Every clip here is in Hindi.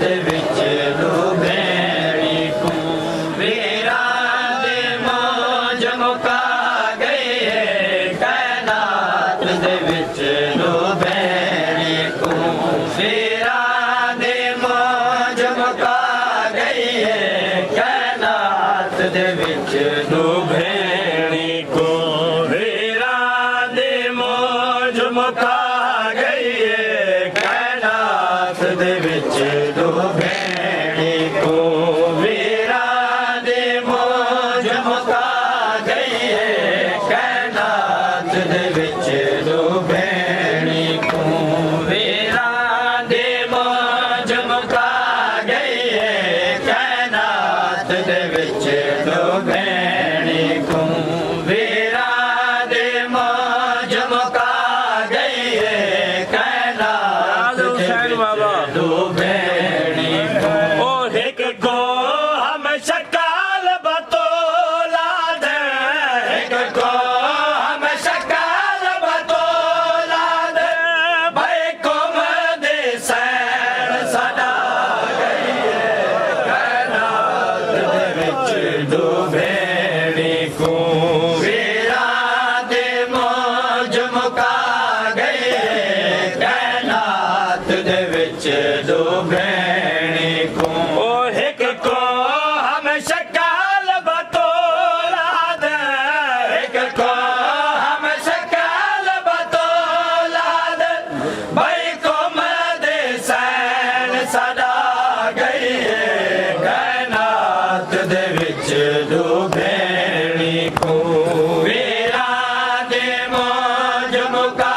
दे विच डूबेणी को वीरा दे मौज मुका गए कायनात दे विच डूबेणी को वीरा दे मौज मुका गई कायनात दे विच डूबेणी को वीरा दे मौज मुका गई कायनात दे विच डूबेणी को वीरा दे मौज मुका गई कायनात दे विच डूबेणी को वीरा दे मौज मुका गई कायनात दे विच डूबेणी को वीरा दे मौज मुका गई कायनात दे विच डूबेणी को एक को हम शकाल बतौला दे एक को हम शकाल बतौला दे भाई कुम दे सैन सदा गई कायनात दे विच डूबेणी को वीरा दे मौज मुका गई कायनात दे विच डूबेणी को एक को हम शकाल बतौला दे एक को हम शकाल बतौला दे भाई कुम दे सैन सदा गई कायनात दे विच डूबेणी को वीरा दे मौज मुका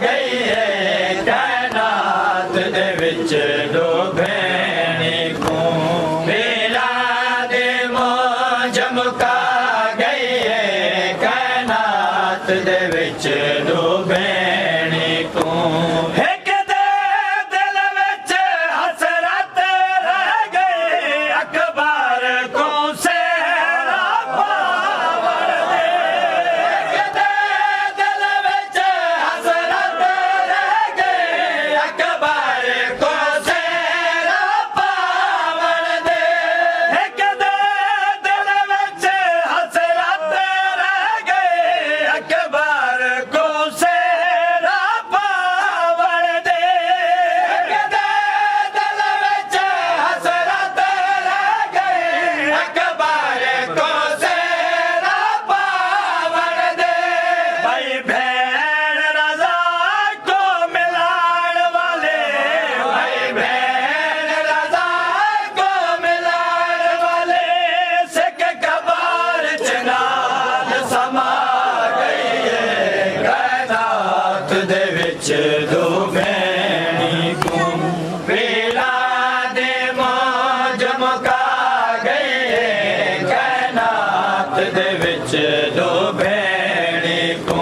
गई कायनात दे विच डूबेणी को वीरा दे मौज मुका गई कायनात दे विच डूबेणी को एक दे दिल विच हसरत रह गई अकबर को सेहरा पावण दे एक दे दिल विच हसरत रह गई अकबर को सेहरा पावण दे एक दे दिल विच हसरत रह गई अकबर को सेहरा पावण दे एक दे दिल विच हसरत रह गई अकबर को सेहरा पावण दे भाई भैन रज़ा को मिलाण वाले भाई भैन रज़ा को मिलाण वाले सिख कबार चनान समा गई कायनात दे विच डूबेणी को वीरा दे मौज मुका गई कायनात दे विच डूबेणी को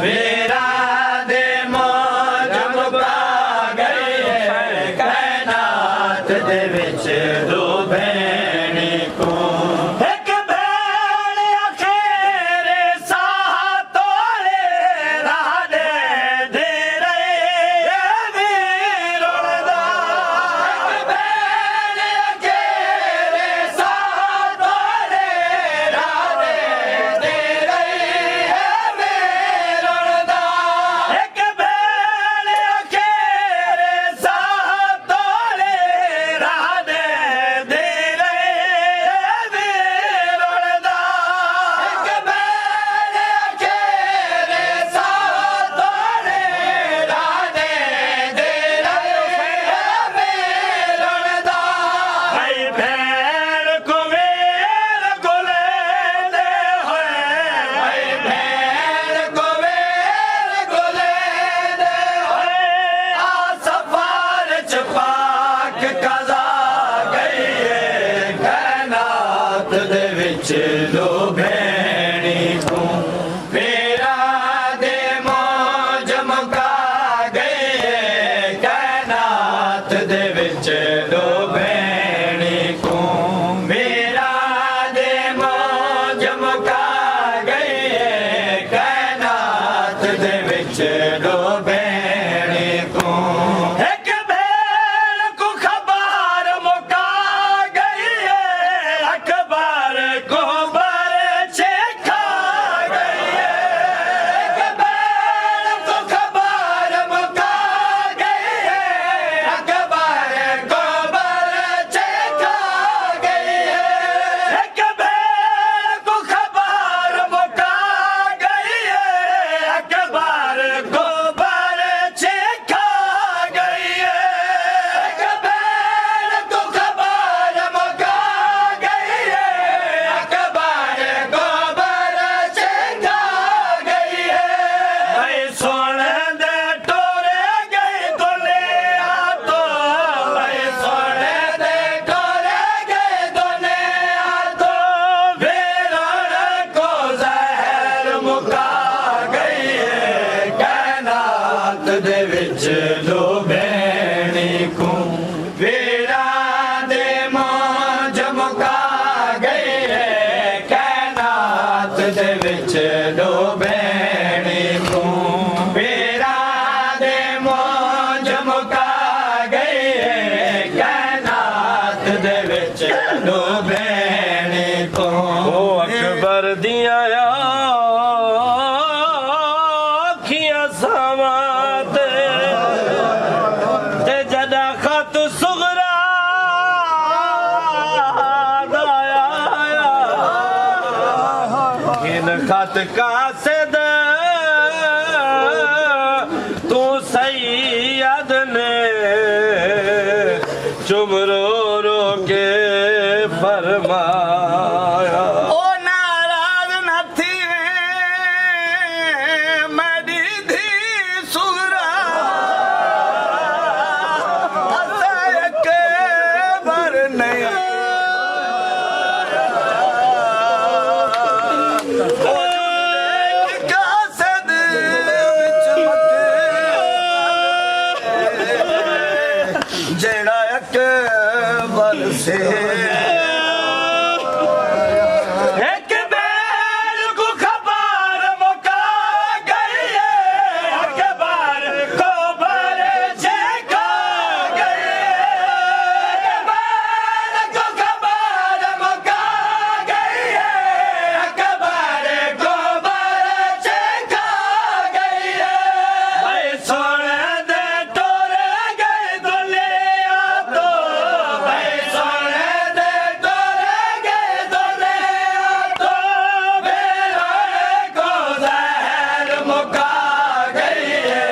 वीरा दे मौज मुका गई कायनात दे विच डूबेणी को एक भैन अखेरे साह तोड़े राह दे रहे वीरों दा एक भैन अखेरे साह तोड़े राह दे रहे वीरों दा एक भैन अखेरे साह तोड़े राह दे रहे वीरों दा एक भैन अखेरे साह तोड़े राह दे रहे वीरों दा भाई भैन को वीर को लेंदे होए भाई भैन को वीर को लेंदे होए आ सफार च पाक कज़ा गई कायनात दे विच डूबेणी को वीरा दे मौज मुका गई कायनात दे विच डूबेणी को वीरा दे मौज मुका गई कायनात दे विच डूबेणी को एक भैन को खबर को वीरा दे मौज मुका गए कायनात दे विच दो भैणी को वीरा दे मौज मुका गए कायनात दे विच दो भैणी को अकबर दिया अखियां सावात ते जदा खत सुगरा दाया इन खत कासिद तू सैयद ने चुम रो रो के फरमाया ओ नाराज न थी मेरी धी सुगरा असां के बर नहीं कासद विच मथे जेड़ा अकबर से एक बैल को खबर मुका गई है अकबर को बर झेका गई है बैल को खबर मुका गई है अकबर को बर झेका गई है भाई सुन दे टोर गए दुनिया तो भाई सुन दे टोर गए दुनिया तो मेरा को जहर मुका गई है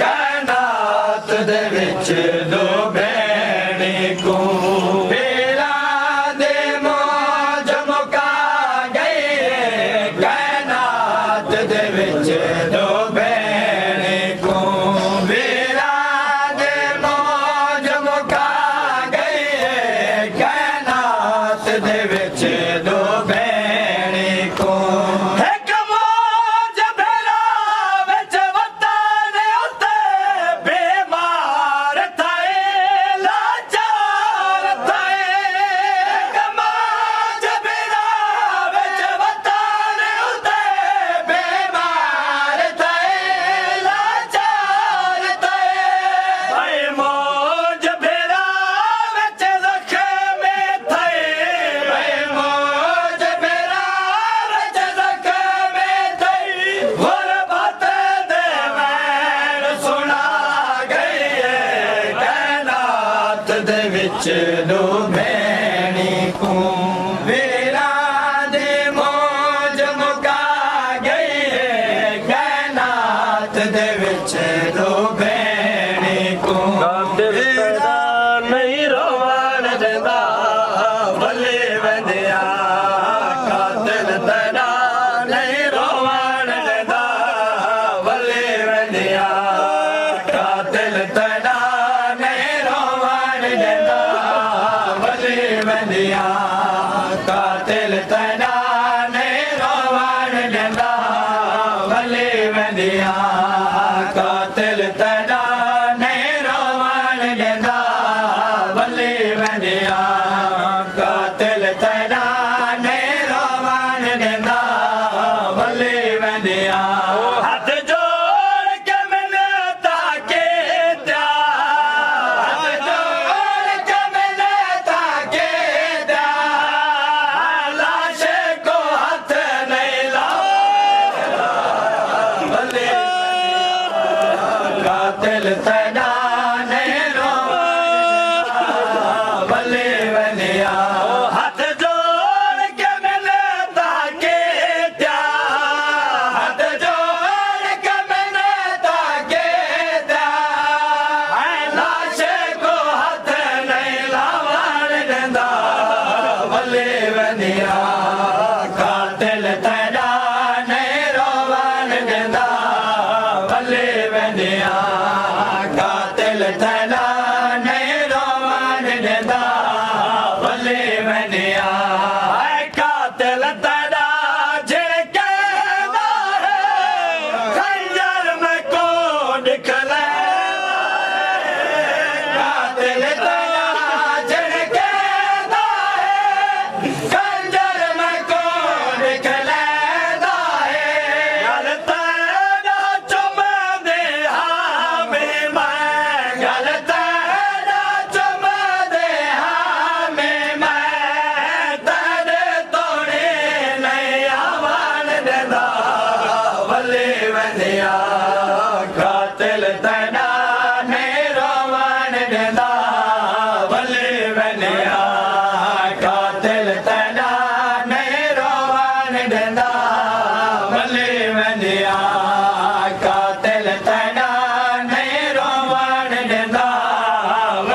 कायनात दे विच दो भैणी को मेरा दे मौज मुका गई है कायनात दे विच दो भैणी को मेरा दे मौज मुका गई है कायनात दे विच दो भैणी को एक मौज भेरा विच वतन उते बीमार थाए लाचार थाए एक मौज भेरा विच वतन उते बीमार थाए लाचार थाए भाई मौज भेरा विच जख्म थाए भाई मौज भेरा विच जख्म थाए गुरबत दे वैन सुना गई है कायनात दे विच दो भैणी को वीरा दे मौज मुका गई है कायनात दे विच दो भैणी को दिल तेरा नहीं रोवान देंदा भले वंदिया कातिल तेरा नहीं रोवान देंदा भले वंदिया कातिल तेरा नहीं रोवण देंदा भले वंदिया कातिल तेरा नहीं रोवण देंदा भले वंदिया कातिल तेरा नहीं रोवण देंदा भले वंदिया कातिल तेरा नहीं रोवण देंदा भले वंदिया हथ जोड़ के मिन्नता के त्या हथ जोड़ के मिन्नता के त्या लाश को हाथ नहीं लाओ भले कातिल तेरा नहीं रोवण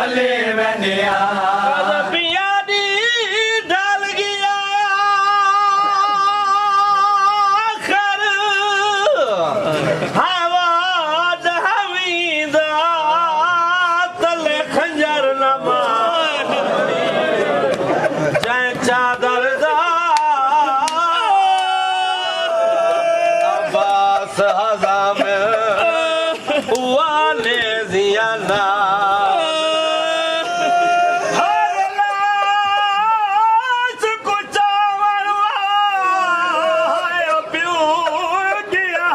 भले वंदिया पिया दी ढल गया खर हवा दहवीदा तले खंजर न मार जै चादर दा अब्बास हज़ाम वाले जियाना हर लाश को चावल आया प्यो गया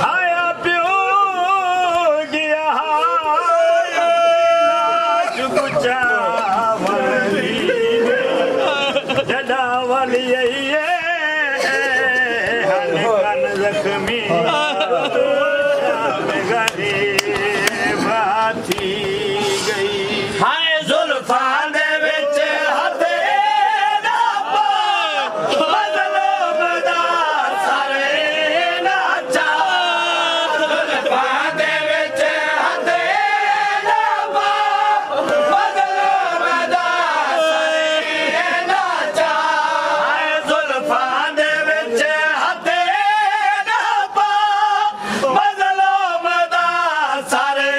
आया प्यो गया लाश को चावल जड़ा वाली हन जख्मी हाय जुल्फां दे विच हथे दा पा मज़लूम दा सारे नाचा जुल्फां दे विच हथे दा पा मज़लूम दा सारे नाचा हाय जुल्फां दे विच हथे दा पा मज़लूम दा सारे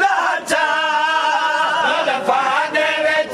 नाचा जुल्फां दे विच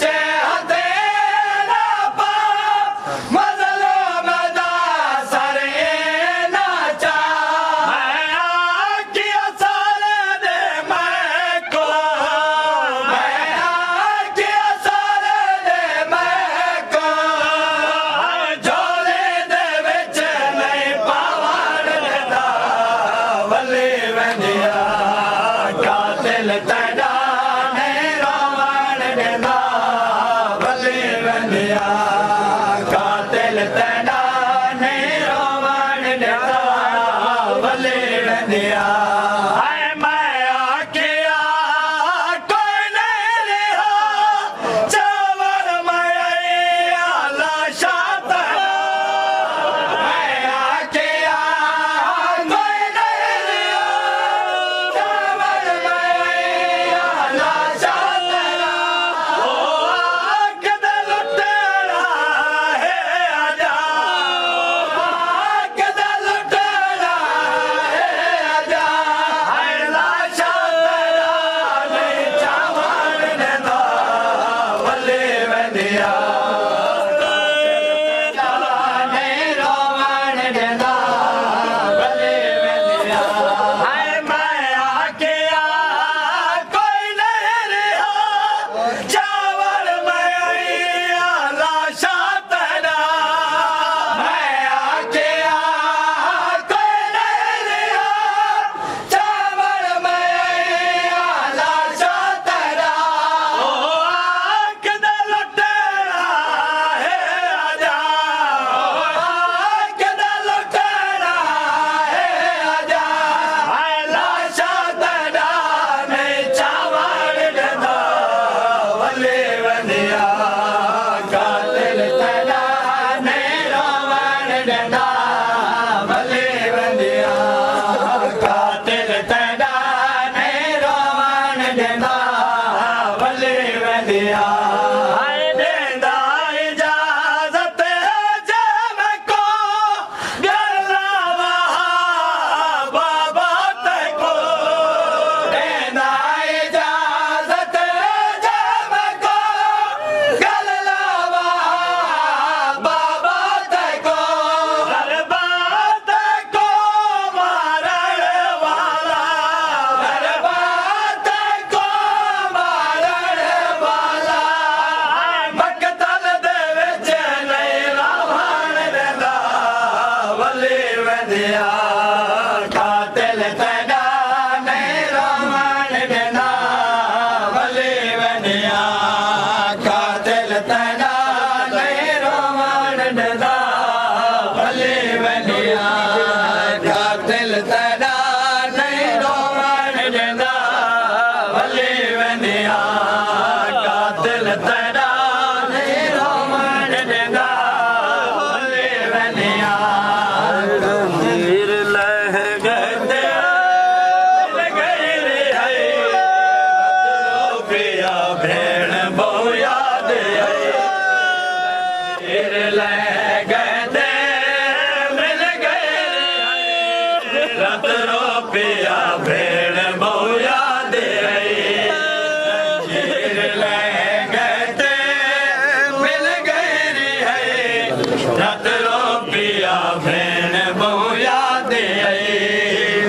भेण बहु याद आई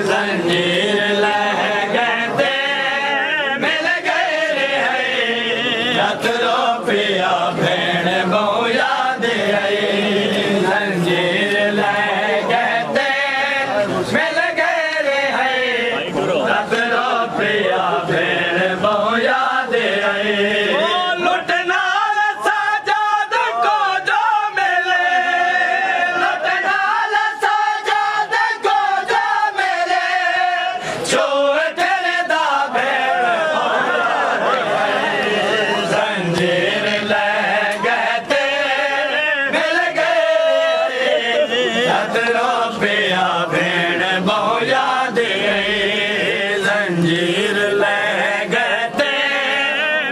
जंजीर लह गए ते मिल गए रे है रतरो पिया भेण बहु याद आई जंजीर लह गए ते मिल गए रे है रतरो पिया भेण बहु याद आई जंजीर ले गए ते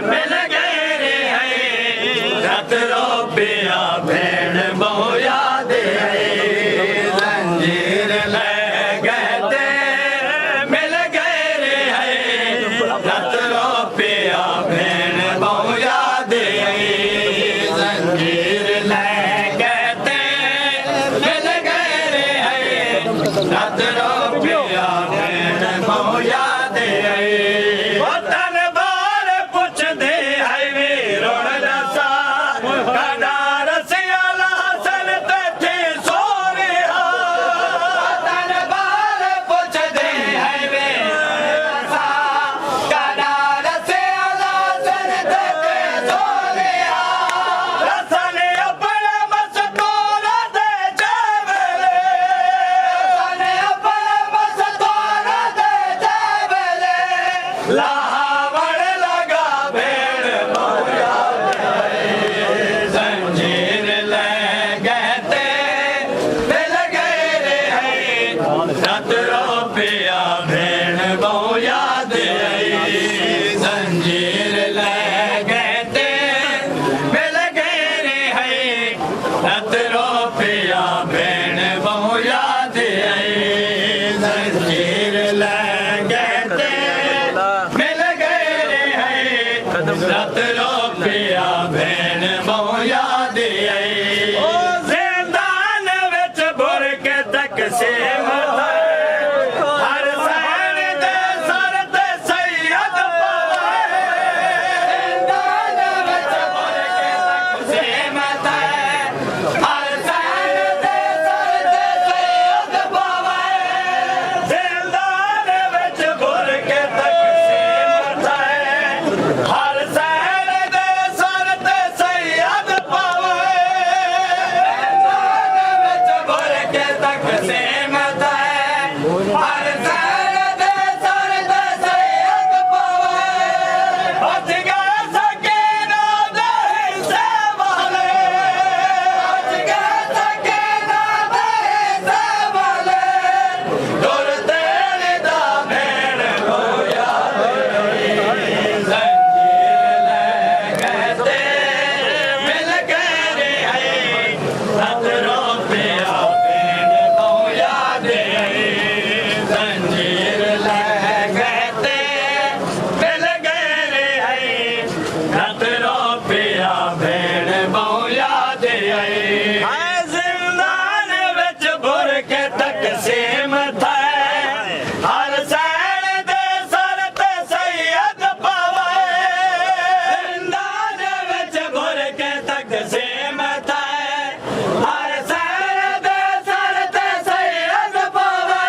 मिल गए रे है रतरो पिया भेण बहु याद आई जंजीर ले गए ते मिल गए रे है रतरो पिया भेण बहु याद आई जंजीर ले गए ते मिल गए रे है रतरो पिया भेण बहु याद वतन बार पुछदे है वीरों दसा कदा रसिया लासन ते सोरिया वतन बार पुछदे है वीरों दसा कदा रसिया लासन ते सोरिया रसन अपने मस्तूर दे जावले रसन अपने मस्तूर दे जावले लावड़ लगा भेड़ बहु याद आई जंजीर ले गए ते मिल गए रे है रतरो पिया भेण बहु याद आई जंजीर ले गए ते मिल गए रे है रतरो पिया भेण बहु याद आई जंजीर ले गए ते मिल गए रे है रतरो पिया भेण बहु याद आई ओ जिंदान विच भुर के तक से हर सैन दे सर ते सैयद पाए दान विच भुर के तक से मत हर सैन दे सर ते सैयद पावे जिंदान विच भुर के तक से हर सैन दे सर ते सैयद पावे दान विच भुर के तक से मत हर सैन दे सर ते सैयद पावे बच गए सकीना दे हिस्से वाले बच गए सकीना दे हिस्से वाले दुर तेरे दा भेड़ बहु याद आई जंजीर ले गए ते मिल गए रे है रतरो पिया भेड़ बहु याद आई जंजीर ले गए ते मिल गए रे है रतरो पिया भेड़ बहु याद आई हाय जिंदान विच भुर के तक सेम था हर सैन दे सर ते सैयद पावे जिंदान विच भुर के तक सेम था हर सैन दे सर ते सैयद पावे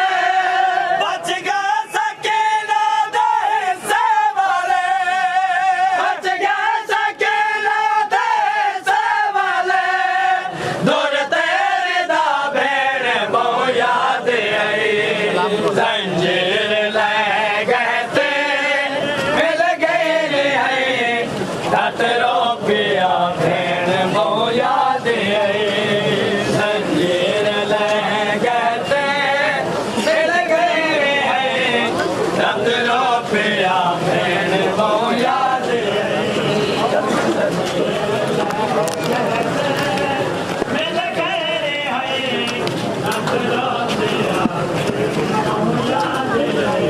बच गए सकीना दे हिस्से वाले बच गए सकीना दे हिस्से वाले दूर तेरे दा भेड़ बहु याद आई जंजीर ले गए ते मिल गए रे है रतरो पिया भेड़ बहु याद आई जंजीर ले गए ते मिल गए रे है रतरो पिया भेड़ बहु याद आई मिल गए रे है रतरो पिया बहु याद आई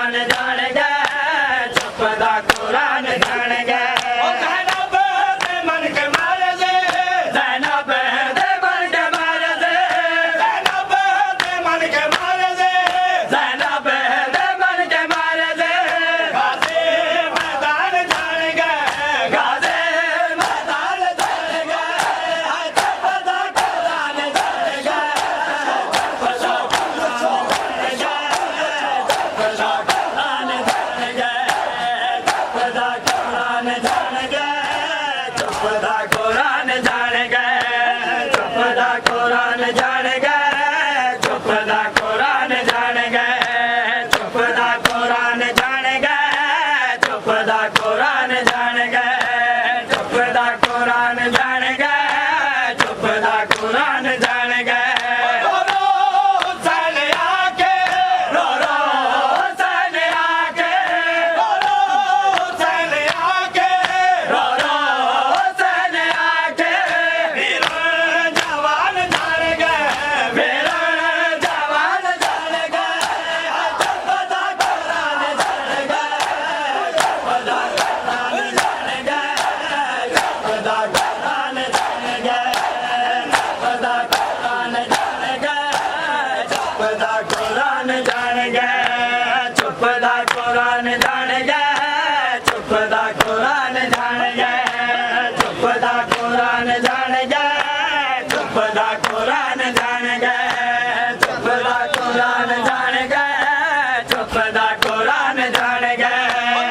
कुरान जान गए चुप दा कुरान जान गए ओ ज़ैनब दे मन के मारे दे ज़ैनब दे मन के मारे दे ज़ैनब दे मन के मारे दे ज़ैनब दे मन के मारे दे गाज़ी मैदान जान गए गाज़ी मैदान जान गए चुप दा कुरान जान गए चुप दा कुरान जान गए चुप दा कुरान जान गए चुप दा कुरान जान गए चुप दा कुरान जान गए चुप दा कुरान जान गए चुप दा कुरान जान गए चुप दा कुरान जान गए रो रो हुसैन आके रो रो हुसैन आके रो रो हुसैन आके रो रो हुसैन आके वीर जवान जान गए वीर जवान जान गए चुप दा कुरान जान गए चुप दा कुरान जान गए चुप दा कुरान जान गए चुप दा कुरान जान गए चुप दा कुरान जान गए चुप दा कुरान जान गए चुप दा कुरान जान गए चुप दा कुरान जान गए चुप दा कुरान जान गए चुप दा कुरान जान गए चुप दा कुरान जान गए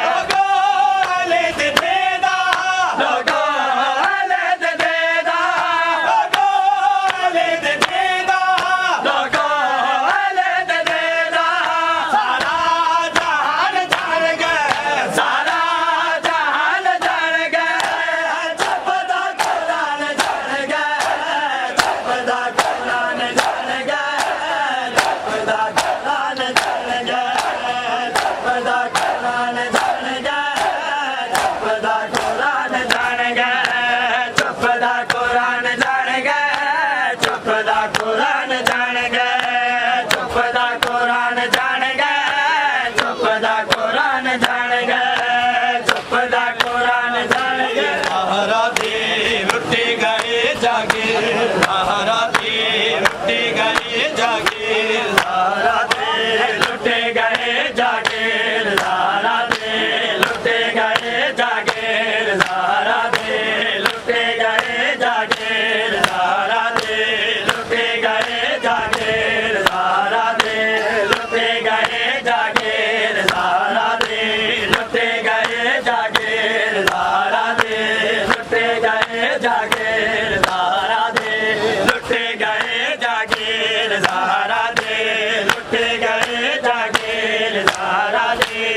लोगो अले दे देदा लोगो अले दे देदा लोगो अले दे देदा लोगो अले दे देदा सारा जहान जान गए सारा जहान जान गए चुप दा कुरान जान गए चुप दा कुरान जान गए चुप दा कुरान जान गए चुप दा कुरान जान गए चुप दा कुरान जान गए चुप दा कुरान जान गए चुप दा कुरान जान गए चुप दा कुरान जान गए चुप दा कुरान जान गए चुप दा कुरान जान गए महाराजी लुटी गए जागीर महाराजी लुटी गए जागीर सारा दे लुटे गए जागीर सारा दे लुटे गए जागीर सारा दे लुटे गए जागीर सारा दे लुटे गए जागीर सारा दे लुटे गए जागीर सारा दे लुटे गए जागीर सारा दे लुटे गए जागीर सारा दे लुटे गए जागीर सारा दे लुटे गए जागीर सारा दे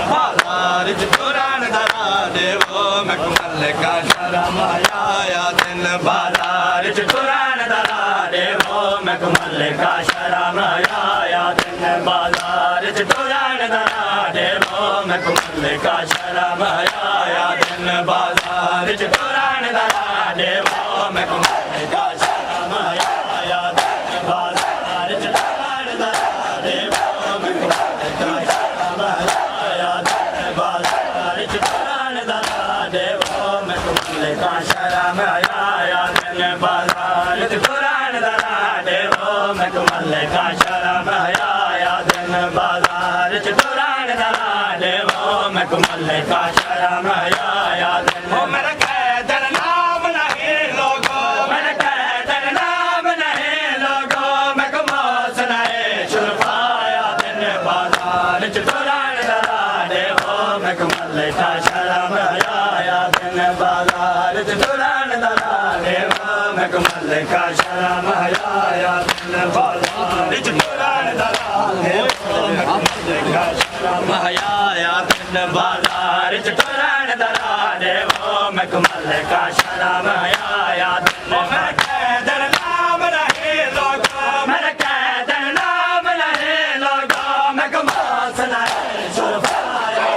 बाजार चुरान दरा देवो मखमल का शराम आया दिन बाजार चुरान दरा देवो मखमल का शराम आया दिन बाजार चुरान दरा देवो मखमल का शराम आया दिन बाजार चुरान दरा देवो मखमल का शराम आया दिन बाजार चुरान दरा देवो मखमल का शराम आया बाजार चुरान दरा देवो मखमल का शराम आया दिन बाजार चुरान दरा देवो मखमल का शराम आया दिन मेरा कैदर नाम नहीं लोगो मेरा कैदर नाम नहीं लोगो मखमो सुनाए शुरफाया दिन बाजार चुरान दरा देवो मखमल का शराम आया दिन बाजार चुरान दरा देवो मखमल का शराम आया दिन बाजार चुरान दरा देवो मखमल का शराम आया दिन बाजार चुरान दरा देवो मखमल का शराम आया दिन मेरा कैदर नाम नहीं लोगो मेरा कैदर नाम नहीं लोगो मखमो सुनाए शुरफाया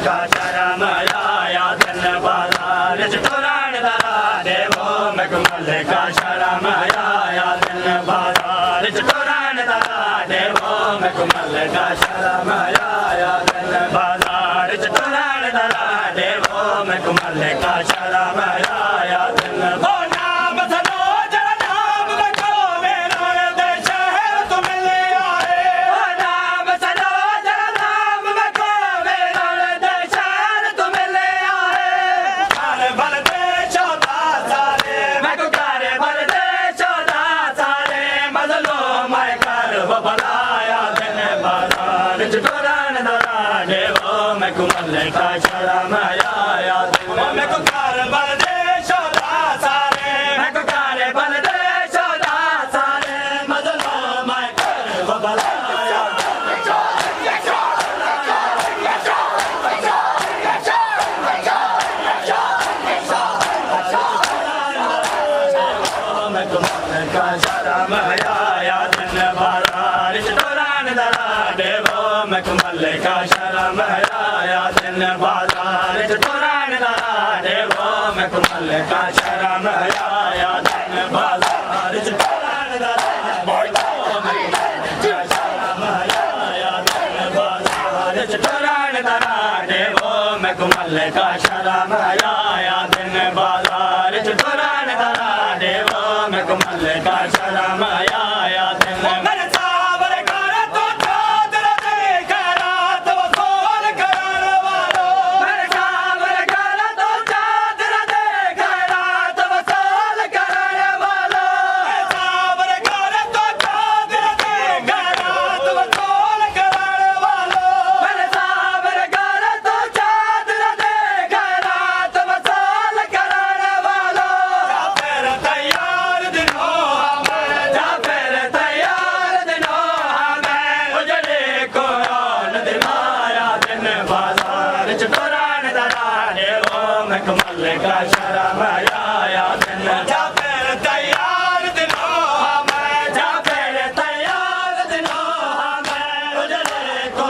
का शराम आया दिन बाजार चुरान दरा देवो मखमल का शराम आया दिन बाजार बाजार चटोरान दारा देवो मैं कमल का शर्म आया दिन बाजार चटोरान दारा देवो मैं कमल का शर्म आया दिन ओ नाम सनो जरा नाम रखो मेरा दे शहर तुम ले आए ओ नाम सनो जरा नाम रखो मेरा दे शहर तुम ले आए कारे बल दे चौदा साले मैं को कारे बल दे चौदा साले मजलो मैं कर वो भलाया दिन बाजार चटोरान दारा देवो मैं कमल का शर्म आया दिन मैं को कारे बल दे चौदा साले मैं को कारे बल दे चौदा साले मजलो मैं कर वो भलाया मैं कमल का शर्म आया दिन बाजार चटोरान दारा देवो मैं कमल का शर्म आया दिन बाजार चटोरान दारा देवो मैं कमल का शर्म आया दिन बाजार चटोरान दारा चटोरान दारा देवो मैं कमल का शर्म आया दिन बाजार चटोरान दारा देवो मैं कमल का शर्म आया दिन मेरे सावर कर तो चादर देख रात वो सोल करन वालो मेरे सावर कर तो चादर देख रात वो सोल करन वालो मेरे सावर कर तो चादर देख रात वो सोल करन वालो मेरे सावर कर तो चादर देख रात वो सोल करन वालो जा फिर तैयार दिनो हमें जा फिर तैयार दिनो हमें उजड़े को न दिमाया दिन बाजार चटोरान दारा देवो मैं कमल का शर्म आया दिन जा फिर तैयार दिनो हमें जा फिर तैयार दिनो हमें उजड़े को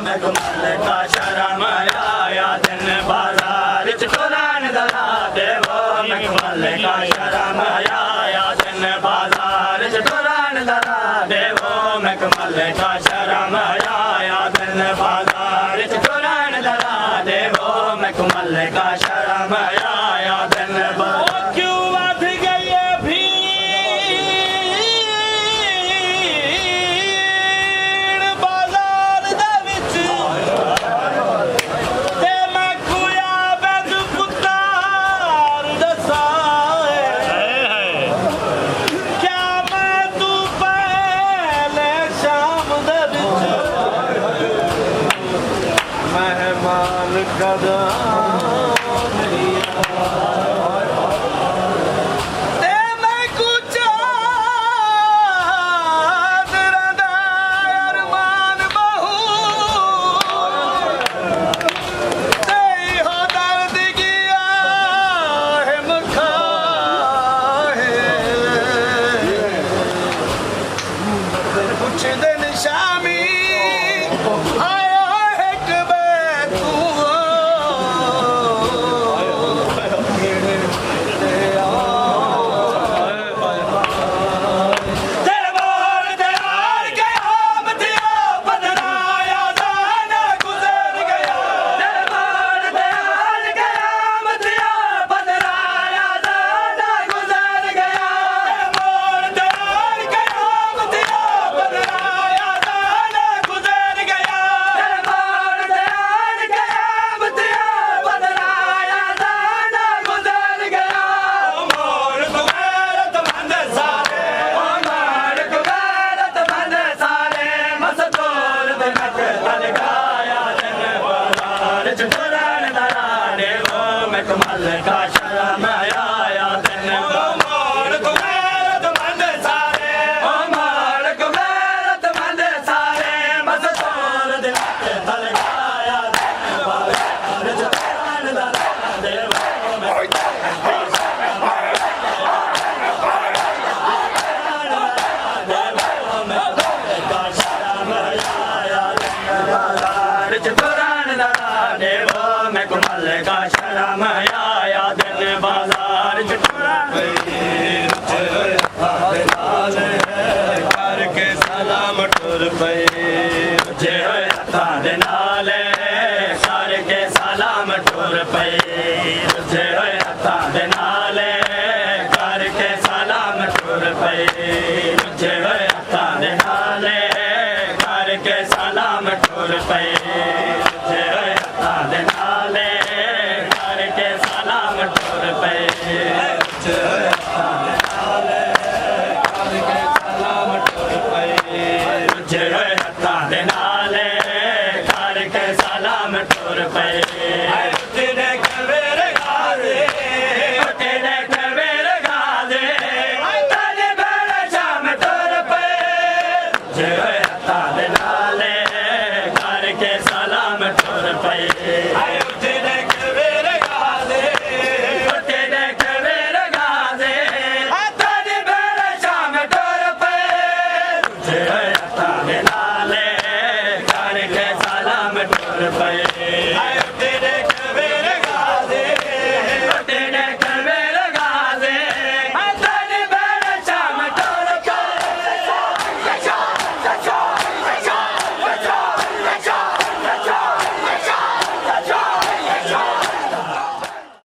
मैं कमल का शर्म आया दिन बाजार चटोरान दारा देवो मैं कमल का शर्म आया दिन बाजार चटोरान दारा देवो मैं कमल का शर्म आया दिन बाजार चटोरान दारा देवो मैं कमल का शर्म आया दिन क्यों बढ़ गई भीड़ बाजार दे विच ते मैं कुया बैठ पुत्तार दसाए क्या मैं तू पहले शाम दे विच मेहमान कदा ते मैं कुछ तेरा अरमान बहू ते हो दर्द किया है मखा है कुछ दिन शामी आया है कबे तू तेरे बोल तेरार गया मतिया बदराया जाना गुजर गया तेरे बोल तेरार गया मतिया बदराया जाना गुजर गया तेरे बोल तेरार गया मतिया बदराया जाना गुजर गया तेरे बोल तेरार गया मतिया बदराया जाना गुजर गया ओ मोर को गैरत मंद सारे ओ मोर को गैरत मंद सारे मसतोर दिन तल गाया दिन बाजार चटोरान दारा देवो मैं कमल का शर्म आया दिन ओ मोर को गैरत मंद सारे ओ मोर को गैरत मंद सारे मसतोर दिन तल गाया दिन बाजार चटोरान दारा देवो मैं कमल का शर्म आया दिन बाजार च तुरन नाले वो मैं कमल का शर्म आया दिन बाजार च तुरन करके सलाम टुर पे जे होए हत्थां दे नाल करके सलाम टुर पे जे होए हत्थां दे नाल करके सलाम टुर पे जे होए हत्थां दे नाल करके सलाम टुर पे जे होए हत्थां दे नाल करके सलाम टुर पे जे होए हत्थां दे नाल करके सलाम टुर पे जे होए हत्थां दे नाल करके सलाम टुर पे तेरे कवेर गादे तेरे कवेर गादे ताले बेड़े शाम टुर पे जे होए हत्थां दे नाल करके सलाम टुर पे